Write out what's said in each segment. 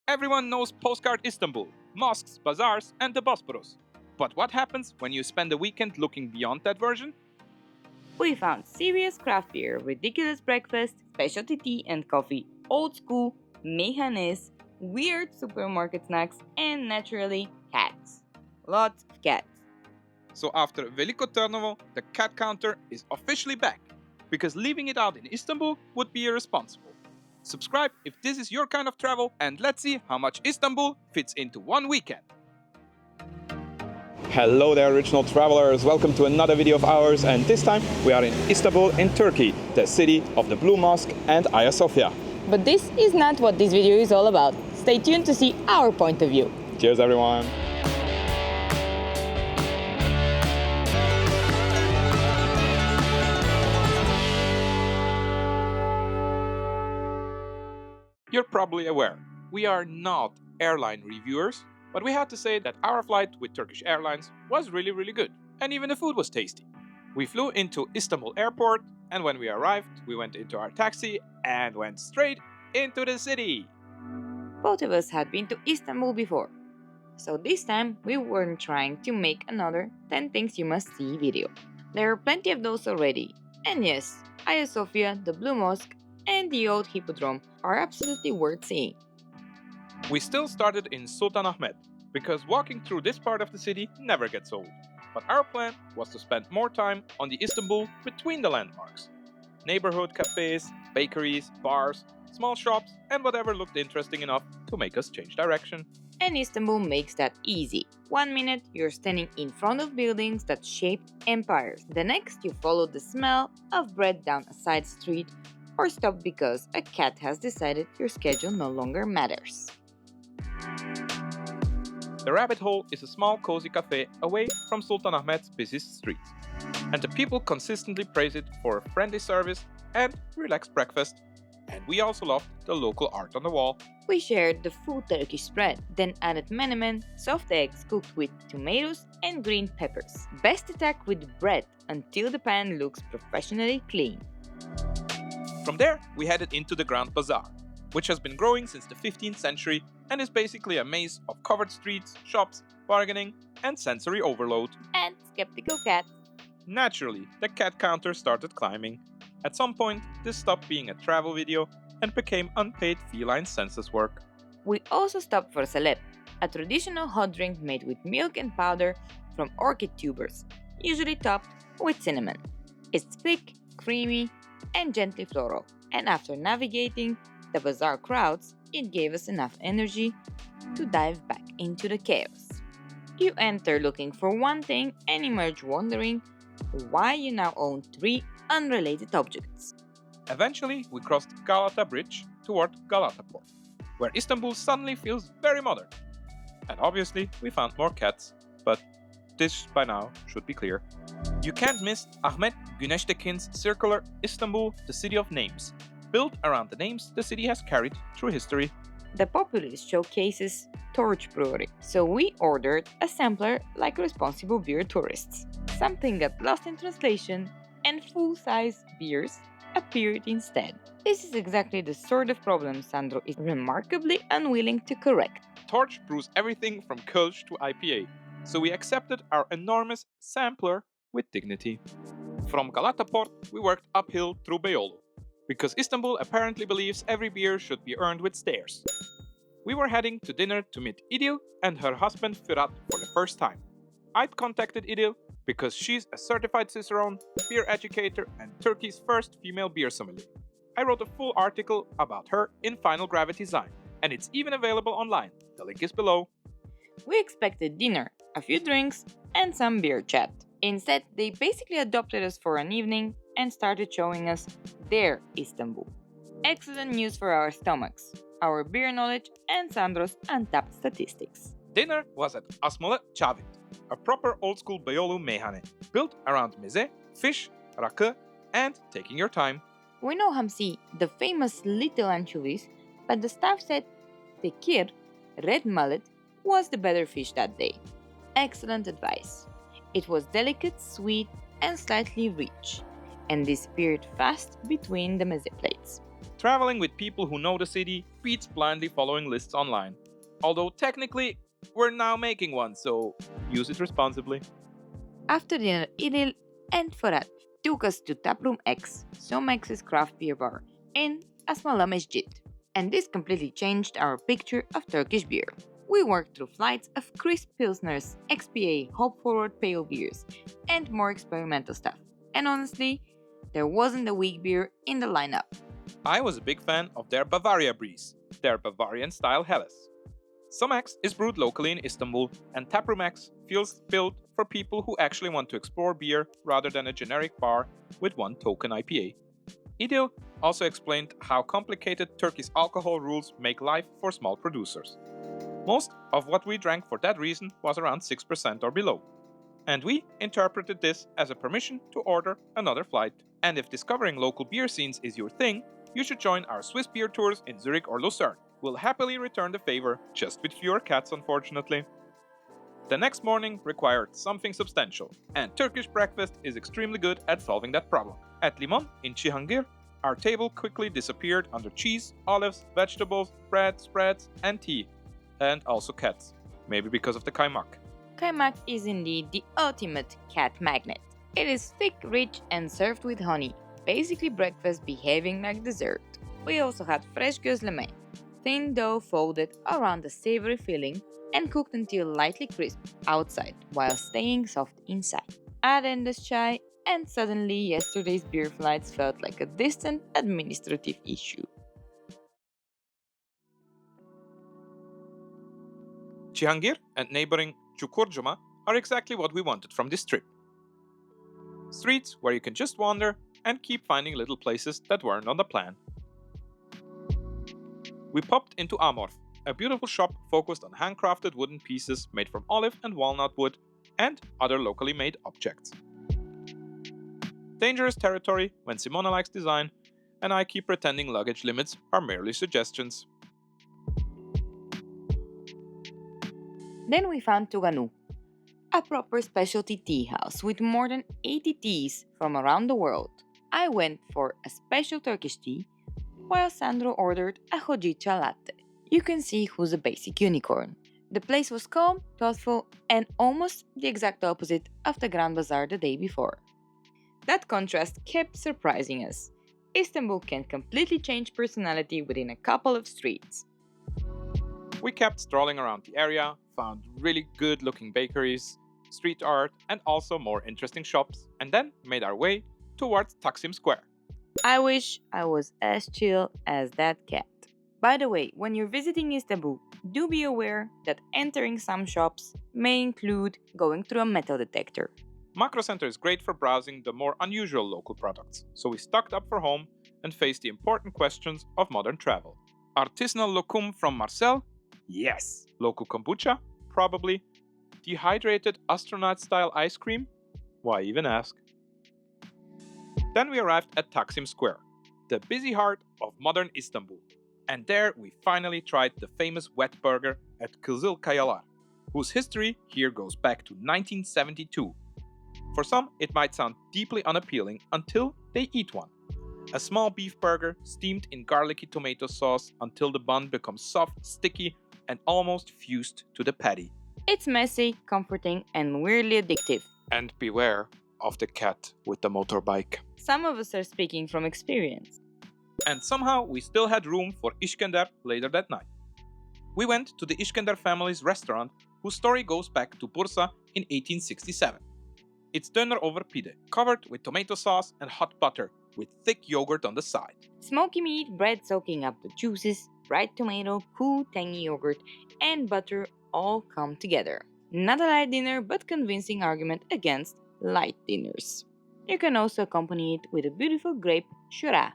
Everyone knows Postcard Istanbul, mosques, bazaars, and the Bosphorus. But what happens when you spend a weekend looking beyond that version? We found serious craft beer, ridiculous breakfast, specialty tea and coffee, old school, meyhanes, weird supermarket snacks, and naturally, cats. Lots of cats. So after Veliko Tarnovo, the cat counter is officially back, because leaving it out in Istanbul would be irresponsible. Subscribe if this is your kind of travel, and let's see how much Istanbul fits into one weekend. Hello there, original travelers. Welcome to another video of ours, and this time we are in Istanbul in Turkey, the city of the Blue Mosque and Hagia Sophia. But this is not what this video is all about. Stay tuned to see our point of view. Cheers, everyone. You're probably aware, we are not airline reviewers, but we had to say that our flight with Turkish Airlines was really good, and even the food was tasty. We flew into Istanbul airport, and when we arrived, we went into our taxi and went straight into the city. Both of us had been to Istanbul before, so this time we weren't trying to make another 10 things you must see video. There are plenty of those already, and yes, Hagia Sophia, the Blue Mosque, and the old Hippodrome are absolutely worth seeing. We still started in Sultanahmet, because walking through this part of the city never gets old. But our plan was to spend more time on the Istanbul between the landmarks. Neighborhood cafes, bakeries, bars, small shops, and whatever looked interesting enough to make us change direction. And Istanbul makes that easy. 1 minute you're standing in front of buildings that shaped empires. The next you follow the smell of bread down a side street or stop because a cat has decided your schedule no longer matters. The Rabbit Hole is a small cozy cafe away from Sultanahmet's busiest streets, and the people consistently praise it for a friendly service and relaxed breakfast, and we also loved the local art on the wall. We shared the full Turkish spread, then added menemen, soft eggs cooked with tomatoes and green peppers. Best attack with bread until the pan looks professionally clean. From there, we headed into the Grand Bazaar, which has been growing since the 15th century and is basically a maze of covered streets, shops, bargaining, and sensory overload. And skeptical cats. Naturally, the cat counter started climbing. At some point, this stopped being a travel video and became unpaid feline census work. We also stopped for Salep, a traditional hot drink made with milk and powder from orchid tubers, usually topped with cinnamon. It's thick, creamy, and gently floral, and after navigating the bazaar crowds, it gave us enough energy to dive back into the chaos. You enter looking for one thing and emerge wondering why you now own 3 unrelated objects. Eventually, we crossed Galata Bridge toward Galata Port, where Istanbul suddenly feels very modern. And obviously, we found more cats, but this by now should be clear. You can't miss Ahmet Güneştekin's circular Istanbul, the city of names, built around the names the city has carried through history. The Populist showcases Torch Brewery, so we ordered a sampler like responsible beer tourists. Something got lost in translation, and full-size beers appeared instead. This is exactly the sort of problem Sandro is remarkably unwilling to correct. Torch brews everything from Kölsch to IPA, so we accepted our enormous sampler with dignity. From Galata Port, we worked uphill through Beyoğlu, because Istanbul apparently believes every beer should be earned with stairs. We were heading to dinner to meet İdil and her husband Fırat for the first time. I'd contacted İdil because she's a certified cicerone, beer educator, and Turkey's first female beer sommelier. I wrote a full article about her in Final Gravity Zine, and it's even available online. The link is below. We expected dinner, a few drinks, and some beer chat. Instead, they basically adopted us for an evening and started showing us their Istanbul. Excellent news for our stomachs, our beer knowledge, and Sandro's untapped statistics. Dinner was at Asmalı Çavit, a proper old-school Beyoğlu meyhane, built around meze, fish, rakı, and taking your time. We know hamsi, the famous little anchovies, but the staff said tekir, red mullet, was the better fish that day. Excellent advice. It was delicate, sweet, and slightly rich. and disappeared fast between the meze plates. Traveling with people who know the city beats blindly following lists online. Although technically, we're now making one, so use it responsibly. After dinner, İdil and Fırat took us to TaproomX, SOMX's craft beer bar, in Asmala Mesjid. And this completely changed our picture of Turkish beer. We worked through flights of crisp pilsners, XPA, hop-forward pale beers, and more experimental stuff. And honestly, there wasn't a weak beer in the lineup. I was a big fan of their Bavaria Breeze, their Bavarian-style Helles. SOMX is brewed locally in Istanbul, and TaproomX feels built for people who actually want to explore beer rather than a generic bar with one token IPA. İdil also explained how complicated Turkish alcohol rules make life for small producers. Most of what we drank for that reason was around 6% or below. And we interpreted this as a permission to order another flight. And if discovering local beer scenes is your thing, you should join our Swiss beer tours in Zurich or Lucerne. We'll happily return the favor, just with fewer cats unfortunately. The next morning required something substantial, and Turkish breakfast is extremely good at solving that problem. At Limon in Cihangir, our table quickly disappeared under cheese, olives, vegetables, bread, spreads, and tea. And also cats. Maybe because of the kaymak. Kaymak is indeed the ultimate cat magnet. It is thick, rich, and served with honey, basically breakfast behaving like dessert. We also had fresh gözleme, thin dough folded around the savory filling and cooked until lightly crisp outside while staying soft inside. Add in this chai, and suddenly yesterday's beer flights felt like a distant administrative issue. Cihangir and neighboring Çukurcuma are exactly what we wanted from this trip. Streets where you can just wander and keep finding little places that weren't on the plan. We popped into Amorf, a beautiful shop focused on handcrafted wooden pieces made from olive and walnut wood and other locally made objects. Dangerous territory when Simona likes design and I keep pretending luggage limits are merely suggestions. Then we found Tuganu, a proper specialty tea house with more than 80 teas from around the world. I went for a special Turkish tea, while Sandro ordered a hojicha latte. You can see who's a basic unicorn. The place was calm, thoughtful, and almost the exact opposite of the Grand Bazaar the day before. That contrast kept surprising us. Istanbul can completely change personality within a couple of streets. We kept strolling around the area, found really good looking bakeries, street art, and also more interesting shops, and then made our way towards Taksim Square. I wish I was as chill as that cat. By the way, when you're visiting Istanbul, do be aware that entering some shops may include going through a metal detector. Macro Center is great for browsing the more unusual local products, so we stocked up for home and faced the important questions of modern travel. Artisanal lokum from Marseille? Yes. Local kombucha? Probably. Dehydrated astronaut-style ice cream? Why even ask? Then we arrived at Taksim Square, the busy heart of modern Istanbul. And there we finally tried the famous wet burger at Kızıl Kayalar, whose history here goes back to 1972. For some, it might sound deeply unappealing until they eat one. A small beef burger steamed in garlicky tomato sauce until the bun becomes soft, sticky, and almost fused to the patty. It's messy, comforting, and weirdly addictive. And beware of the cat with the motorbike. Some of us are speaking from experience. And somehow we still had room for İskender later that night. We went to the İskender family's restaurant, whose story goes back to Bursa in 1867. It's döner over pide, covered with tomato sauce and hot butter, with thick yogurt on the side. Smoky meat, bread soaking up the juices, bright tomato, cool tangy yogurt, and butter all come together. Not a light dinner, but convincing argument against light dinners. You can also accompany it with a beautiful grape shura,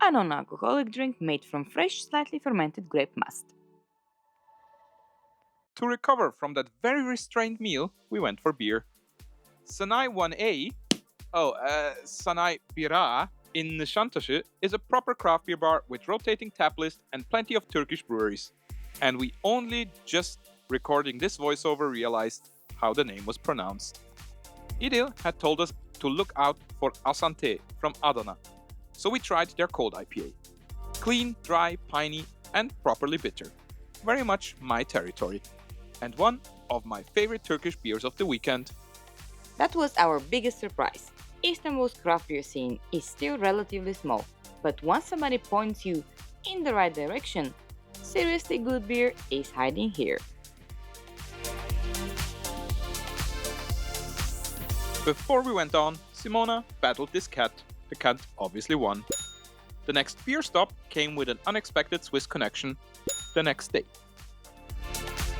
a non-alcoholic drink made from fresh, slightly fermented grape must. To recover from that very restrained meal, we went for beer. Sanay 1A, Sanay Bira in Nişantaşı is a proper craft beer bar with rotating tap list and plenty of Turkish breweries. And we only just recording this voiceover realized how the name was pronounced. İdil had told us to look out for Asante from Adana, so we tried their cold IPA. Clean, dry, piney, and properly bitter. Very much my territory. And one of my favorite Turkish beers of the weekend. That was our biggest surprise. Istanbul's craft beer scene is still relatively small, but once somebody points you in the right direction, seriously good beer is hiding here. Before we went on, Simona battled this cat. The cat obviously won. The next beer stop came with an unexpected Swiss connection the next day.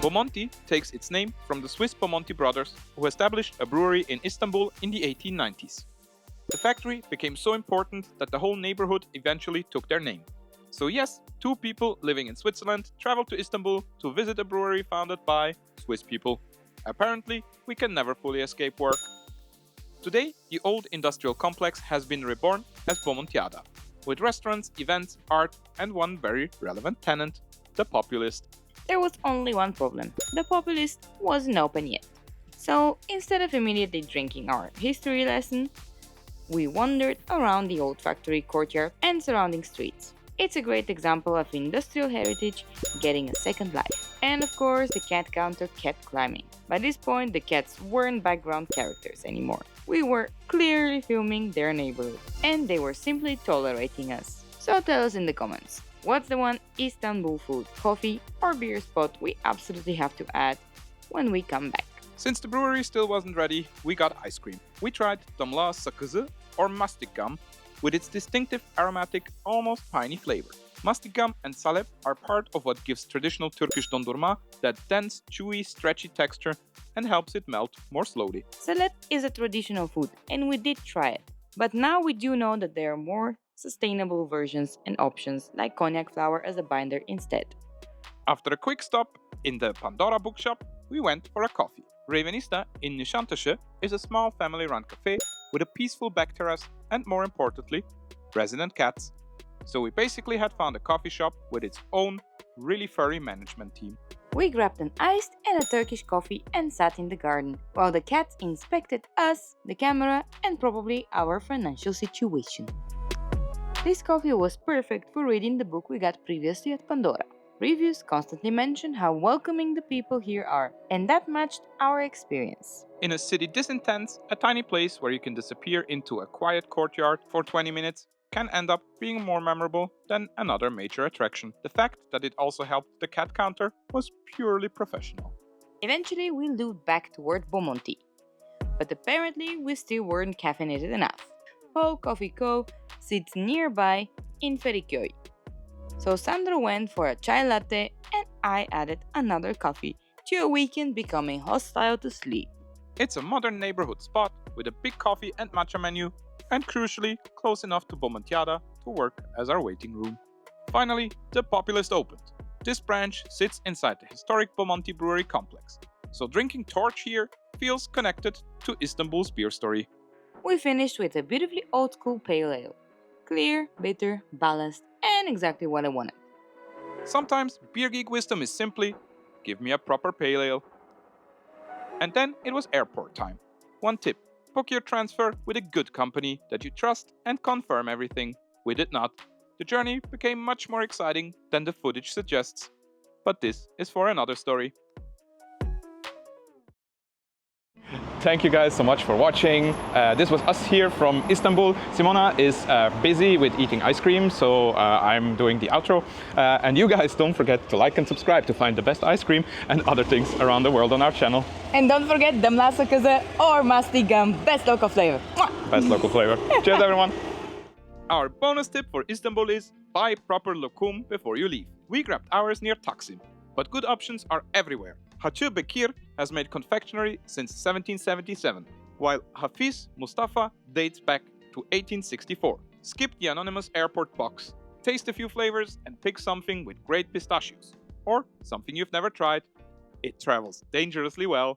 Bomonti takes its name from the Swiss Bomonti brothers, who established a brewery in Istanbul in the 1890s. The factory became so important that the whole neighborhood eventually took their name. So yes, two people living in Switzerland traveled to Istanbul to visit a brewery founded by Swiss people. Apparently, we can never fully escape work. Today, the old industrial complex has been reborn as Bomontiada, with restaurants, events, art, and one very relevant tenant, the Populist. There was only one problem. The Populist wasn't open yet. So instead of immediately drinking our history lesson, we wandered around the old factory courtyard and surrounding streets. It's a great example of industrial heritage getting a second life. And of course, the cat counter kept climbing. By this point, the cats weren't background characters anymore. We were clearly filming their neighborhood, and they were simply tolerating us. So tell us in the comments, what's the one Istanbul food, coffee, or beer spot we absolutely have to add when we come back? Since the brewery still wasn't ready, we got ice cream. We tried damla sakızı, or mastic gum, with its distinctive aromatic, almost piney flavor. Mastic gum and Salep are part of what gives traditional Turkish dondurma that dense, chewy, stretchy texture and helps it melt more slowly. Salep is a traditional food, and we did try it. But now we do know that there are more sustainable versions and options like cognac flour as a binder instead. After a quick stop in the Pandora bookshop, we went for a coffee. Ravenista in Nişantaşı is a small family-run cafe with a peaceful back terrace and, more importantly, resident cats. So we basically had found a coffee shop with its own really furry management team. We grabbed an iced and a Turkish coffee and sat in the garden, while the cats inspected us, the camera, and probably our financial situation. This coffee was perfect for reading the book we got previously at Pandora. Reviews constantly mention how welcoming the people here are, and that matched our experience. In a city this intense, a tiny place where you can disappear into a quiet courtyard for 20 minutes can end up being more memorable than another major attraction. The fact that it also helped the cat counter was purely professional. Eventually, we looped back toward Bomonti, but apparently we still weren't caffeinated enough. Po Coffee Co. sits nearby in Feriköy. So Sandro went for a chai latte and I added another coffee to a weekend becoming hostile to sleep. It's a modern neighborhood spot with a big coffee and matcha menu, and crucially close enough to Bomontiada to work as our waiting room. Finally, the Populist opened. This branch sits inside the historic Bomonti Brewery complex, so drinking torch here feels connected to Istanbul's beer story. We finished with a beautifully old-school pale ale. Clear, bitter, balanced, and exactly what I wanted. Sometimes beer geek wisdom is simply, give me a proper pale ale. And then it was airport time. One tip, book your transfer with a good company that you trust and confirm everything. We did not. The journey became much more exciting than the footage suggests. But this is for another story. Thank you guys so much for watching. This was us here from Istanbul. Simona is busy with eating ice cream, so I'm doing the outro. And you guys don't forget to like and subscribe to find the best ice cream and other things around the world on our channel. And don't forget damla sakızı or mastic gum, best local flavor. Best local flavor. Cheers everyone. Our bonus tip for Istanbul is buy proper lokum before you leave. We grabbed ours near Taksim, but good options are everywhere. Hacı Bekir has made confectionery since 1777, while Hafiz Mustafa dates back to 1864. Skip the anonymous airport box, taste a few flavors and pick something with great pistachios, or something you've never tried. It travels dangerously well.